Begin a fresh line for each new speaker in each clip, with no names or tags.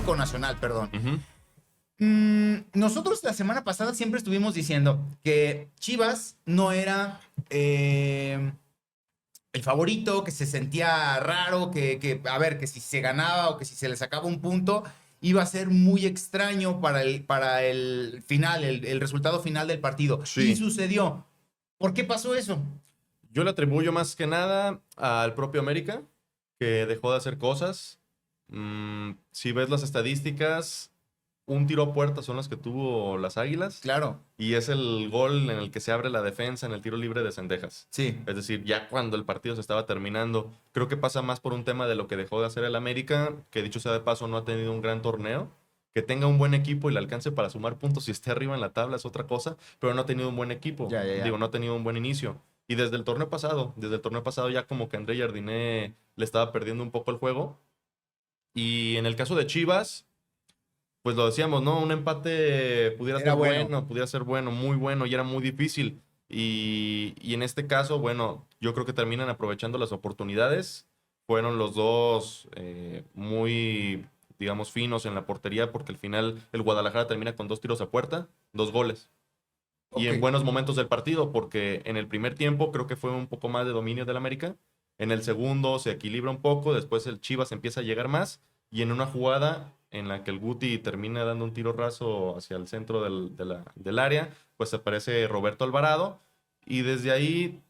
Clásico Nacional, perdón.
Uh-huh.
Nosotros la semana pasada siempre estuvimos diciendo que Chivas no era el favorito, que se sentía raro, a ver, que si se ganaba o que si se le sacaba un punto, iba a ser muy extraño para el final, el resultado final del partido.
Sí.
Y sucedió. ¿Por qué pasó eso?
Yo le atribuyo más que nada al propio América, que dejó de hacer cosas. Si ves las estadísticas, un tiro a puerta son los que tuvo las Águilas.
Claro.
Y es el gol en el que se abre la defensa en el tiro libre de Cendejas.
Sí.
Es decir, ya cuando el partido se estaba terminando. Creo que pasa más por un tema de lo que dejó de hacer el América, que dicho sea de paso no ha tenido un gran torneo. Que tenga un buen equipo y le alcance para sumar puntos y esté arriba en la tabla es otra cosa, pero no ha tenido un buen equipo.
Ya.
Digo, no ha tenido un buen inicio. Y desde el torneo pasado ya como que André Jardiné le estaba perdiendo un poco el juego. Y en el caso de Chivas, pues lo decíamos, ¿no? Un empate pudiera ser bueno, muy bueno, y era muy difícil. Y en este caso, bueno, yo creo que terminan aprovechando las oportunidades. Fueron los dos muy, digamos, finos en la portería, porque al final el Guadalajara termina con 2 tiros a puerta, 2 goles.
Okay.
Y en buenos momentos del partido, porque en el primer tiempo creo que fue un poco más de dominio del América. En el segundo se equilibra un poco, después el Chivas empieza a llegar más, y en una jugada en la que el Guti termina dando un tiro raso hacia el centro del área, pues aparece Roberto Alvarado, y desde ahí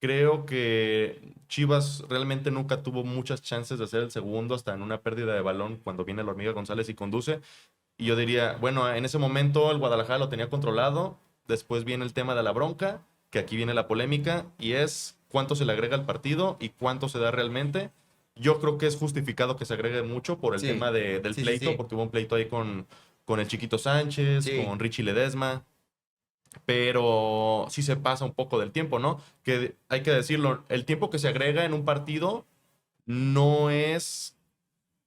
creo que Chivas realmente nunca tuvo muchas chances de hacer el segundo, hasta en una pérdida de balón cuando viene la Hormiga González y conduce. Y yo diría, bueno, en ese momento el Guadalajara lo tenía controlado. Después viene el tema de la bronca, que aquí viene la polémica, y es cuánto se le agrega al partido y cuánto se da realmente. Yo creo que es justificado que se agregue mucho por el tema del pleito, porque hubo un pleito ahí con el Chiquito Sánchez, con Richie Ledesma, pero sí se pasa un poco del tiempo, ¿no? Que hay que decirlo, el tiempo que se agrega en un partido no es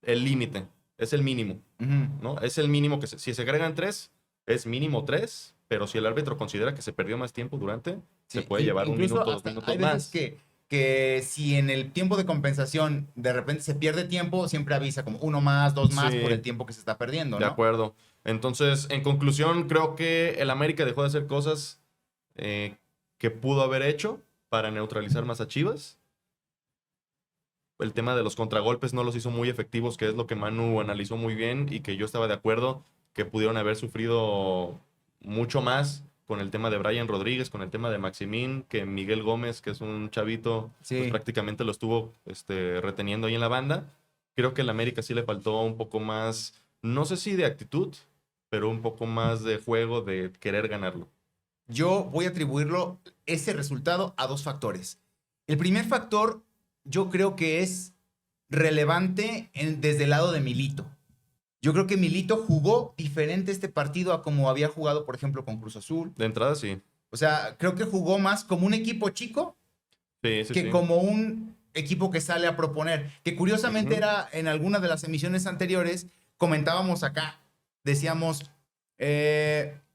el límite, es el mínimo, ¿no? Es el mínimo que si se agregan 3, es mínimo 3. Pero si el árbitro considera que se perdió más tiempo durante, se puede llevar un minuto, 2 minutos
hay
más.
Veces que si en el tiempo de compensación de repente se pierde tiempo, siempre avisa como 1 más, 2 más por el tiempo que se está perdiendo, ¿no?
De acuerdo. Entonces, en conclusión, creo que el América dejó de hacer cosas que pudo haber hecho para neutralizar más a Chivas. El tema de los contragolpes no los hizo muy efectivos, que es lo que Manu analizó muy bien y que yo estaba de acuerdo, que pudieron haber sufrido mucho más con el tema de Brian Rodríguez, con el tema de Maximín, que Miguel Gómez, que es un chavito, pues prácticamente lo estuvo reteniendo ahí en la banda. Creo que el América sí le faltó un poco más, no sé si de actitud, pero un poco más de juego, de querer ganarlo.
Yo voy a atribuirlo, ese resultado, a 2 factores. El primer factor, yo creo que es relevante desde el lado de Milito. Yo creo que Milito jugó diferente este partido a como había jugado, por ejemplo, con Cruz Azul.
De entrada, sí.
O sea, creo que jugó más como un equipo chico que como un equipo que sale a proponer. Que curiosamente era en alguna de las emisiones anteriores, comentábamos acá, decíamos,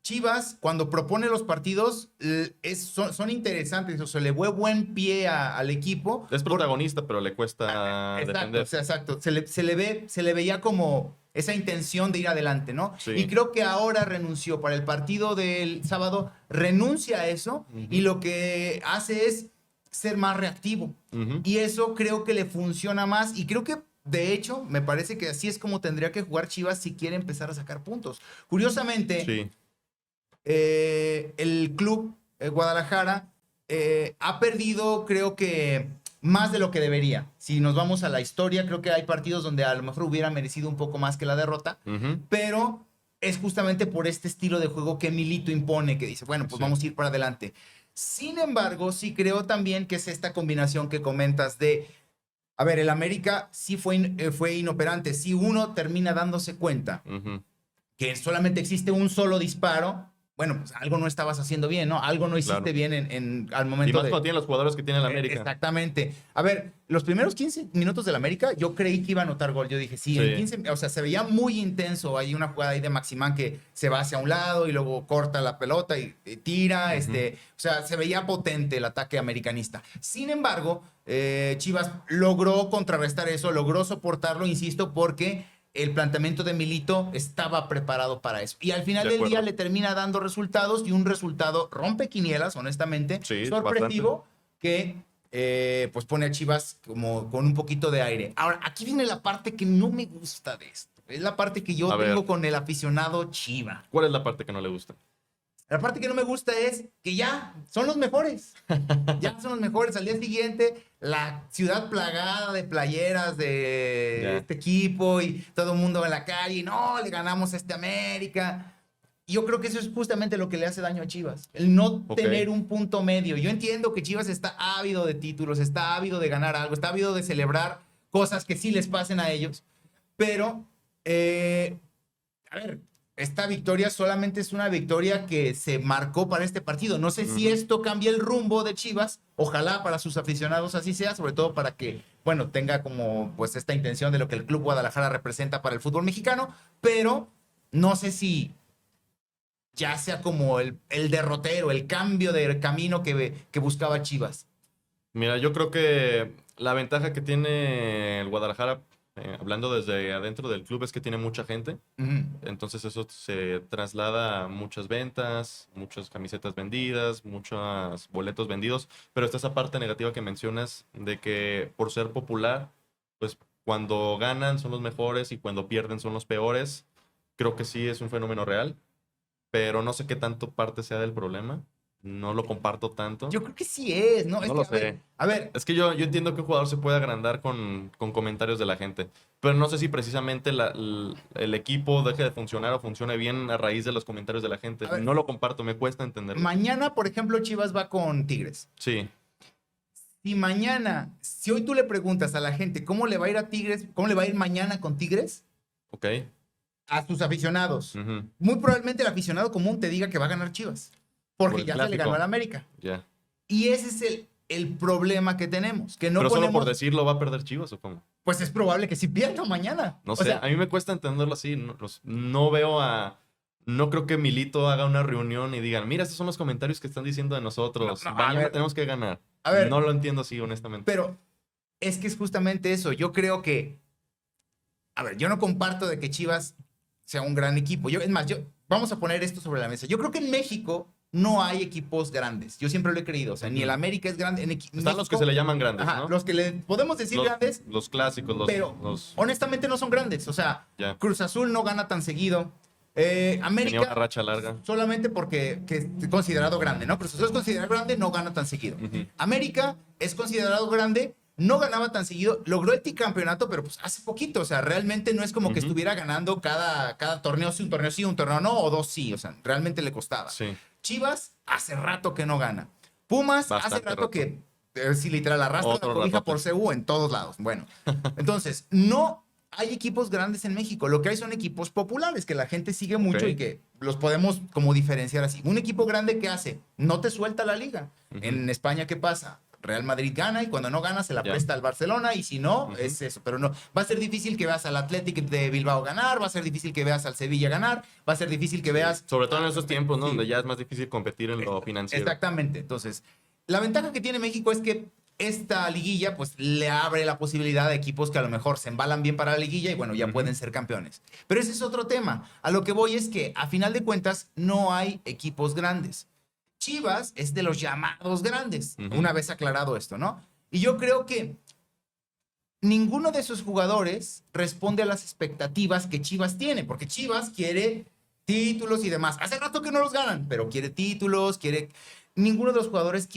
Chivas, cuando propone los partidos, son interesantes, o sea, le fue buen pie al equipo.
Es protagonista, pero le cuesta defender.
Exacto. Se le veía como esa intención de ir adelante, ¿no?
Sí.
Y creo que ahora renunció para el partido del sábado, renuncia a eso y lo que hace es ser más reactivo. Y eso creo que le funciona más y creo que de hecho, me parece que así es como tendría que jugar Chivas si quiere empezar a sacar puntos. Curiosamente, el club Guadalajara ha perdido, creo que más de lo que debería. Si nos vamos a la historia, creo que hay partidos donde a lo mejor hubiera merecido un poco más que la derrota, pero es justamente por este estilo de juego que Milito impone, que dice, bueno, pues vamos a ir para adelante. Sin embargo, sí creo también que es esta combinación que comentas de, a ver, el América sí fue inoperante. Si uno termina dándose cuenta que solamente existe un solo disparo, bueno, pues algo no estabas haciendo bien, ¿no? Algo no hiciste bien al momento.
Y más cuando tienen los jugadores que tiene el América.
Exactamente. A ver, los primeros 15 minutos del América, yo creí que iba a anotar gol. Yo dije, en 15, o sea, se veía muy intenso. Hay una jugada ahí de Maximán que se va hacia un lado y luego corta la pelota y tira. O sea, se veía potente el ataque americanista. Sin embargo, Chivas logró contrarrestar eso, logró soportarlo, insisto, porque el planteamiento de Milito estaba preparado para eso. Y al final
De
del
acuerdo.
día le termina dando resultados y un resultado rompe quinielas, honestamente,
Sí,
sorpresivo, que pues pone a Chivas como con un poquito de aire. Ahora, aquí viene la parte que no me gusta de esto. Es la parte que yo
A ver.
tengo con el aficionado Chiva.
¿Cuál es la parte que no le gusta?
La parte que no me gusta es que ya son los mejores. Ya son los mejores. Al día siguiente, la ciudad plagada de playeras de
Ya.
este equipo y todo el mundo en la calle. Y no, le ganamos a este América. Y yo creo que eso es justamente lo que le hace daño a Chivas. El no
Ok.
tener un punto medio. Yo entiendo que Chivas está ávido de títulos, está ávido de ganar algo, está ávido de celebrar cosas que sí les pasen a ellos. Pero, a ver, esta victoria solamente es una victoria que se marcó para este partido. No sé si esto cambia el rumbo de Chivas. Ojalá para sus aficionados así sea, sobre todo para que, bueno, tenga como pues esta intención de lo que el Club Guadalajara representa para el fútbol mexicano, pero no sé si ya sea como el derrotero, el cambio de camino que buscaba Chivas.
Mira, yo creo que la ventaja que tiene el Guadalajara, hablando desde adentro del club, es que tiene mucha gente.
Ujú.
Entonces eso se traslada a muchas ventas, muchas camisetas vendidas, muchos boletos vendidos. Pero está esa parte negativa que mencionas de que por ser popular, pues cuando ganan son los mejores y cuando pierden son los peores. Creo que sí es un fenómeno real, pero no sé qué tanto parte sea del problema. No lo comparto tanto.
Yo creo que sí es, ¿no? Es
No
que,
lo sé.
A ver,
Es que yo entiendo que un jugador se puede agrandar con comentarios de la gente, pero no sé si precisamente el equipo deje de funcionar o funcione bien a raíz de los comentarios de la gente.
A ver.
No lo comparto, me cuesta entenderlo.
mañana, por ejemplo, Chivas va con Tigres.
Sí,
Si hoy tú le preguntas a la gente cómo le va a ir a Tigres, cómo le va a ir mañana con Tigres,
ok.
a sus aficionados,
Ujú,
muy probablemente el aficionado común te diga que va a ganar Chivas, porque
Por el
ya se le
clásico.
ganó al América.
ya.
Y ese es el problema que tenemos, que no
Pero solo
ponemos,
por decirlo va a perder Chivas o cómo.
pues es probable que sí pierda mañana.
No
O
sé,
sea,
a mí me cuesta entenderlo así. No veo no creo que Milito haga una reunión y digan, mira, estos son los comentarios que están diciendo de nosotros.
No, a
Mañana
ver.
tenemos que ganar.
A ver.
No lo entiendo así, honestamente.
pero es que es justamente eso. Yo creo que, a ver, yo no comparto de que Chivas sea un gran equipo. Vamos a poner esto sobre la mesa. Yo creo que en México no hay equipos grandes. Yo siempre lo he creído. O sea, ni el América es grande.
Están los que se le llaman grandes,
Ajá,
¿no?
los que le podemos decir
Los-
grandes,
Los clásicos,
pero honestamente no son grandes. O sea,
Ya.
Cruz Azul no gana tan seguido.
Tenía una
América
racha larga.
solamente porque que es considerado grande, ¿no? Cruz Azul es considerado grande, no gana tan seguido.
Ujú.
América es considerado grande, no ganaba tan seguido, logró el tricampeonato, pero pues hace poquito, o sea, realmente no es como que
Ujú.
estuviera ganando cada torneo sí, un torneo no, o dos sí, o sea, realmente le costaba.
Sí.
Chivas hace rato que no gana. Pumas hace
Bastante
rato
rato.
que, sí, literal, arrastra
Otro
la cobija
ratote.
por CU en todos lados. Bueno, entonces, no hay equipos grandes en México. Lo que hay son equipos populares que la gente sigue mucho
Ok.
y que los podemos como diferenciar así. Un equipo grande, ¿qué hace? No te suelta la liga.
Ujú.
En España, ¿qué pasa? Real Madrid gana y cuando no gana se la
Ya.
presta al Barcelona y si no,
Ujú.
es eso. Pero no, va a ser difícil que veas al Athletic de Bilbao ganar, va a ser difícil que veas al Sevilla ganar, va a ser difícil que veas...
Sobre todo en esos tiempos, ¿no?
Sí.
Donde ya es más difícil competir en lo financiero.
Exactamente. Entonces, la ventaja que tiene México es que esta liguilla, pues, le abre la posibilidad a equipos que a lo mejor se embalan bien para la liguilla y, bueno, ya
Ujú.
pueden ser campeones. Pero ese es otro tema. A lo que voy es que, a final de cuentas, no hay equipos grandes. Chivas es de los llamados grandes,
Ujú.
una vez aclarado esto, ¿no? Y yo creo que ninguno de esos jugadores responde a las expectativas que Chivas tiene, porque Chivas quiere títulos y demás. Hace rato que no los ganan, pero quiere títulos, quiere... Ninguno de los jugadores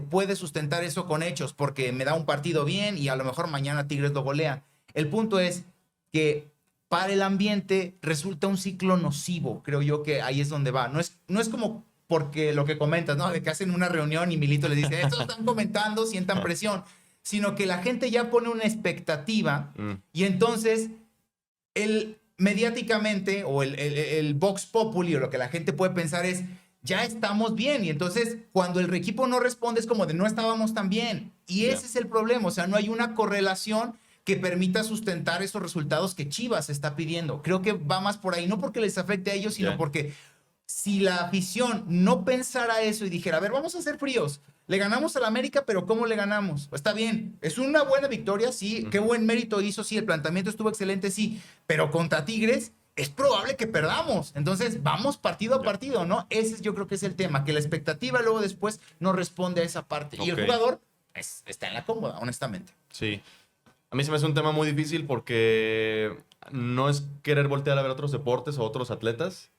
puede sustentar eso con hechos, porque me da un partido bien y a lo mejor mañana Tigres lo golea. El punto es que para el ambiente resulta un ciclo nocivo. Creo yo que ahí es donde va. No es como porque lo que comentas, ¿no? De que hacen una reunión y Milito les dice, estos están comentando, sientan presión. Sino que la gente ya pone una expectativa
Mm.
y entonces mediáticamente o el Vox Populi o lo que la gente puede pensar es, ya estamos bien. Y entonces cuando el equipo no responde es como de no estábamos tan bien. Y
Ya.
ese es el problema. O sea, no hay una correlación que permita sustentar esos resultados que Chivas está pidiendo. Creo que va más por ahí, no porque les afecte a ellos, sino
Ya.
porque si la afición no pensara eso y dijera, a ver, vamos a ser fríos, Le ganamos al América, pero ¿cómo le ganamos? Pues está bien, es una buena victoria, sí. Qué buen mérito hizo, sí. El planteamiento estuvo excelente, sí. Pero contra Tigres es probable que perdamos. Entonces, vamos partido a partido, ¿no? Ese yo creo que es el tema, que la expectativa luego después no responde a esa parte. Y el jugador está en la cómoda, honestamente.
Sí. A mí se me hace un tema muy difícil porque no es querer voltear a ver otros deportes o otros atletas,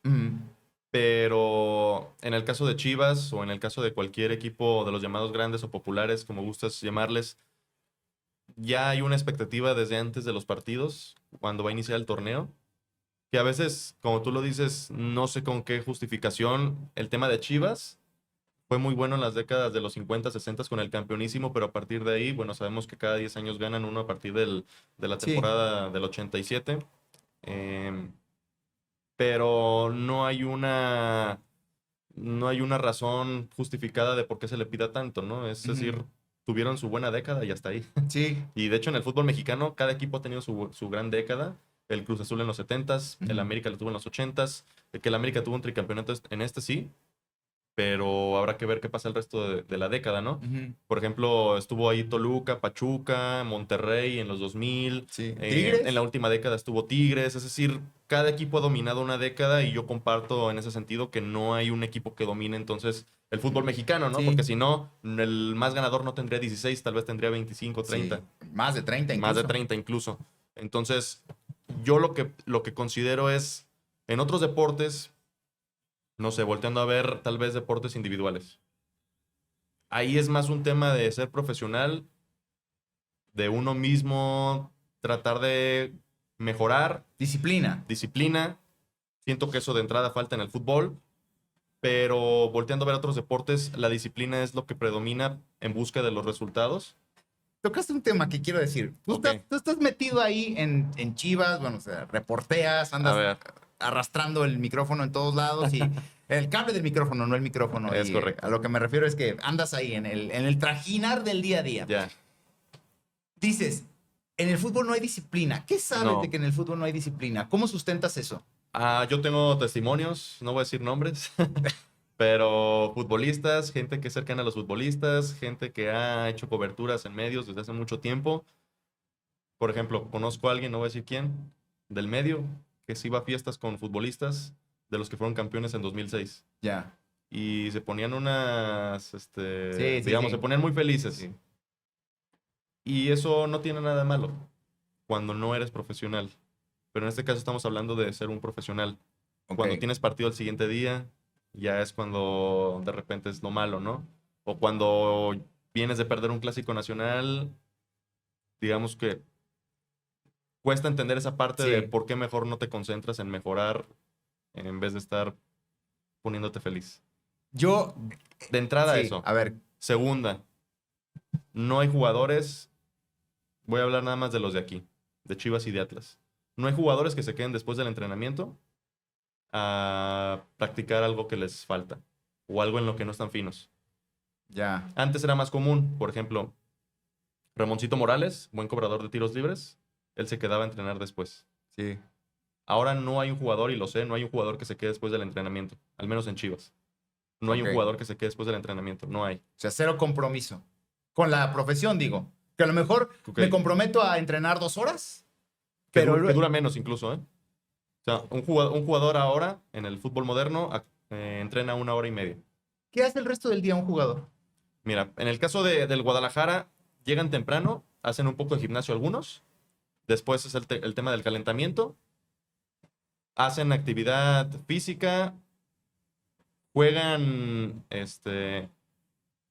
pero en el caso de Chivas o en el caso de cualquier equipo de los llamados grandes o populares, como gustas llamarles, ya hay una expectativa desde antes de los partidos, cuando va a iniciar el torneo, que a veces, como tú lo dices, no sé con qué justificación. El tema de Chivas fue muy bueno en las décadas de los 50, 60 con el campeonísimo, pero a partir de ahí, bueno, sabemos que cada 10 años ganan uno a partir de la temporada del 87. Pero no hay una razón justificada de por qué se le pida tanto, ¿no? Es decir, tuvieron su buena década y hasta ahí.
Sí.
Y de hecho en el fútbol mexicano cada equipo ha tenido su gran década. El Cruz Azul en los 70s, el América lo tuvo en los 80s, que el América tuvo un tricampeonato en este sí, pero habrá que ver qué pasa el resto de la década, ¿no? Por ejemplo, estuvo ahí Toluca, Pachuca, Monterrey en los 2000.
Sí.
En la última década estuvo Tigres. Es decir, cada equipo ha dominado una década y yo comparto en ese sentido que no hay un equipo que domine entonces el fútbol mexicano, ¿no?
Sí.
Porque si no, el más ganador no tendría 16, tal vez tendría 25, 30.
Sí. Más de 30 incluso.
Más de 30 incluso. Entonces, yo lo que considero es, en otros deportes, no sé, volteando a ver tal vez deportes individuales. Ahí es más un tema de ser profesional, de uno mismo, tratar de mejorar.
Disciplina.
Siento que eso de entrada falta en el fútbol, pero volteando a ver otros deportes, la disciplina es lo que predomina en busca de los resultados.
Tocaste un tema que quiero decir. Tú estás metido ahí en Chivas, bueno, o sea, reporteas, andas arrastrando el micrófono en todos lados y el cable del micrófono, no el micrófono.
Es correcto.
A lo que me refiero es que andas ahí en el trajinar del día a día.
Ya.
Dices, en el fútbol no hay disciplina. ¿Qué sabes de que en el fútbol no hay disciplina? ¿Cómo sustentas eso?
Yo tengo testimonios, no voy a decir nombres, pero futbolistas, gente que es cercana a los futbolistas, gente que ha hecho coberturas en medios desde hace mucho tiempo. Por ejemplo, conozco a alguien, no voy a decir quién, del medio, que se iba a fiestas con futbolistas de los que fueron campeones en 2006.
Ya.
Y se ponían se ponían muy felices.
Sí.
Y eso no tiene nada de malo cuando no eres profesional. Pero en este caso estamos hablando de ser un profesional.
Okay.
Cuando tienes partido el siguiente día, ya es cuando de repente es lo malo, ¿no? O cuando vienes de perder un clásico nacional, digamos que cuesta entender esa parte de por qué mejor no te concentras en mejorar en vez de estar poniéndote feliz.
Yo...
De entrada eso.
A ver.
Segunda, no hay jugadores, voy a hablar nada más de los de aquí, de Chivas y de Atlas. No hay jugadores que se queden después del entrenamiento a practicar algo que les falta o algo en lo que no están finos.
Ya.
Antes era más común, por ejemplo, Ramoncito Morales, buen cobrador de tiros libres, él se quedaba a entrenar después.
Sí.
Ahora no hay un jugador, y lo sé, no hay un jugador que se quede después del entrenamiento, al menos en Chivas. No hay un jugador que se quede después del entrenamiento, no hay.
O sea, cero compromiso. Con la profesión, digo. Que a lo mejor me comprometo a entrenar 2 horas.
Que dura menos incluso, ¿eh? O sea, un jugador ahora, en el fútbol moderno, entrena 1 hora y media.
¿Qué hace el resto del día un jugador?
Mira, en el caso del Guadalajara, llegan temprano, hacen un poco de gimnasio algunos, después es el tema del calentamiento, hacen actividad física, juegan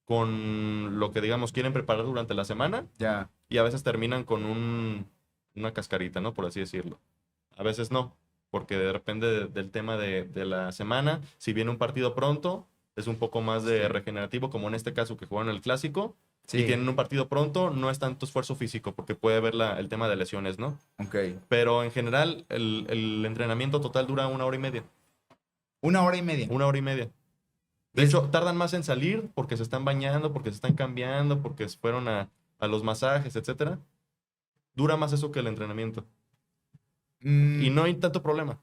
con lo que, digamos, quieren preparar durante la semana.
Ya.
Y a veces terminan con una cascarita, ¿no? Por así decirlo. A veces no, porque depende del tema de la semana. Si viene un partido pronto, es un poco más de regenerativo, como en este caso que jugaron el Clásico. Y tienen un partido pronto, no es tanto esfuerzo físico, porque puede haber el tema de lesiones, ¿no?
Ok.
Pero en general, el entrenamiento total dura 1 hora y media.
1 hora y media.
1 hora y media. De hecho, tardan más en salir porque se están bañando, porque se están cambiando, porque fueron a los masajes, etcétera. Dura más eso que el entrenamiento. Y no hay tanto problema.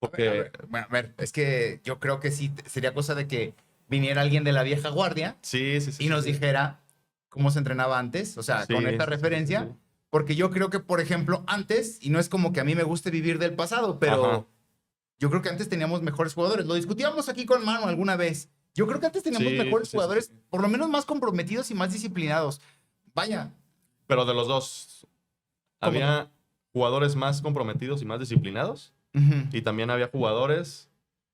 Porque...
A ver, es que yo creo que sí, sería cosa de que viniera alguien de la vieja guardia
Sí, sí, sí.
y nos
sí.
dijera cómo se entrenaba antes, o sea,
Sí,
con esta
sí, sí,
referencia.
sí, sí.
Porque yo creo que, por ejemplo, antes, y no es como que a mí me guste vivir del pasado, pero
Ajá.
yo creo que antes teníamos mejores jugadores. Lo discutíamos aquí con Manu alguna vez. Yo creo que antes teníamos
Sí,
mejores
sí, sí,
jugadores,
sí.
por lo menos más comprometidos y más disciplinados. Vaya,
Pero de los dos,
¿cómo
había jugadores más comprometidos y más disciplinados.
Ujú.
Y también había jugadores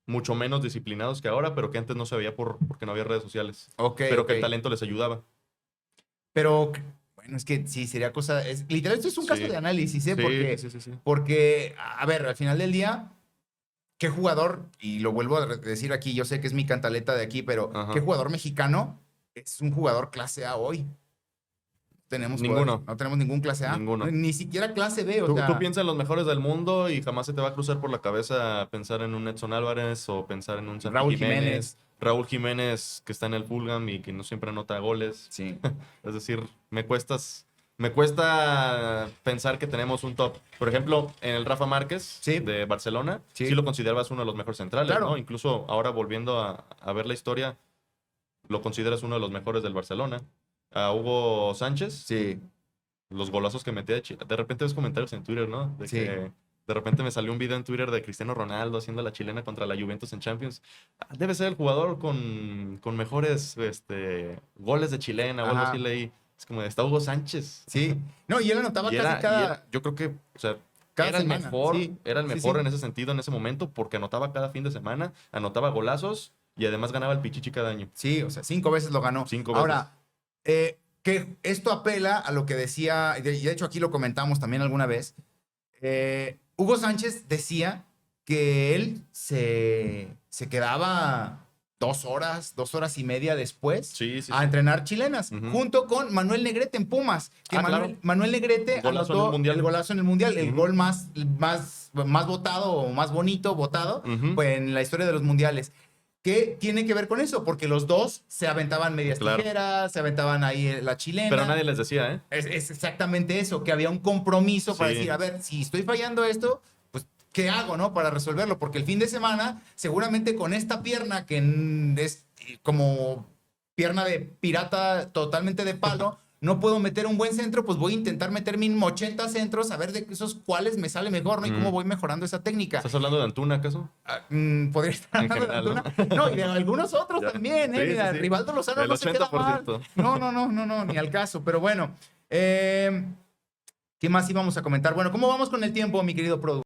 mucho menos disciplinados que ahora, pero que antes no se veía porque no había redes sociales.
Ok,
Pero
ok.
que el talento les ayudaba.
Pero, bueno, es que sí, sería cosa... literal, esto es un caso
Sí.
de análisis, ¿eh?
Sí,
Porque,
sí, sí, sí.
porque, a ver, al final del día, ¿qué jugador, y lo vuelvo a decir aquí, yo sé que es mi cantaleta de aquí, pero
Ajá.
¿qué jugador mexicano es un jugador clase A hoy? Tenemos jugadores,
Ninguno.
no tenemos ningún clase A,
Ninguno.
ni siquiera clase B, o
Tú
sea,
piensas en los mejores del mundo y jamás se te va a cruzar por la cabeza pensar en un Edson Álvarez o pensar en un Santi
Raúl
Jiménez.
Jiménez.
Raúl Jiménez, que está en el Fulham y que no siempre anota goles.
Sí.
Es decir, me cuesta pensar que tenemos un top. Por ejemplo, en el Rafa Márquez
Sí.
de Barcelona,
Sí.
sí lo considerabas uno de los mejores centrales,
Claro.
¿no? Incluso ahora volviendo a ver la historia, lo consideras uno de los mejores del Barcelona. A Hugo Sánchez,
Sí.
los golazos que metía de repente ves comentarios en Twitter, ¿no? De
Sí.
que de repente me salió un video en Twitter de Cristiano Ronaldo haciendo la chilena contra la Juventus en Champions. Debe ser el jugador con mejores goles de chilena o algo
Ajá.
así leí. Es como de, está Hugo Sánchez.
Sí. No, y él anotaba
Y
casi
era,
cada...
yo creo que, o sea,
cada
era el
semana,
mejor,
sí.
era el
Sí,
mejor
sí.
en ese sentido, en ese momento, porque anotaba cada fin de semana, anotaba golazos y además ganaba el Pichichi cada año.
Sí, o sea, 5 veces lo ganó.
5
Ahora, que esto apela a lo que decía, y de hecho aquí lo comentamos también alguna vez, Hugo Sánchez decía que él se quedaba 2 horas y media después
Sí, sí,
a
sí.
entrenar chilenas,
Ujú.
junto con Manuel Negrete en Pumas, que
Claro.
Manuel Negrete
Golazo en el
anotó
Mundial.
el golazo en el Mundial, el
Ujú.
gol más votado o más bonito votado
Ujú.
pues, en la historia de los mundiales. ¿Qué tiene que ver con eso? Porque los dos se aventaban medias
Claro.
tijeras, se aventaban ahí la chilena.
Pero nadie les decía, ¿eh?
Es exactamente eso, que había un compromiso para
Sí.
decir, a ver, si estoy fallando esto, pues, ¿qué hago, no? Para resolverlo, porque el fin de semana, seguramente con esta pierna que es como pierna de pirata totalmente de palo, no puedo meter un buen centro, pues voy a intentar meter mínimo 80 centros, a ver de esos cuáles me sale mejor, ¿no? Y cómo voy mejorando esa técnica.
¿Estás hablando de Antuna, acaso?
Podría estar
En
hablando de
general,
Antuna. No, y de algunos otros
Ya.
también, ¿eh?
Sí, sí,
Mira,
sí.
Rivaldo Lozano
El
no se queda mal.
80%.
No, ni al caso. Pero bueno, ¿qué más íbamos a comentar? Bueno, ¿cómo vamos con el tiempo, mi querido produ?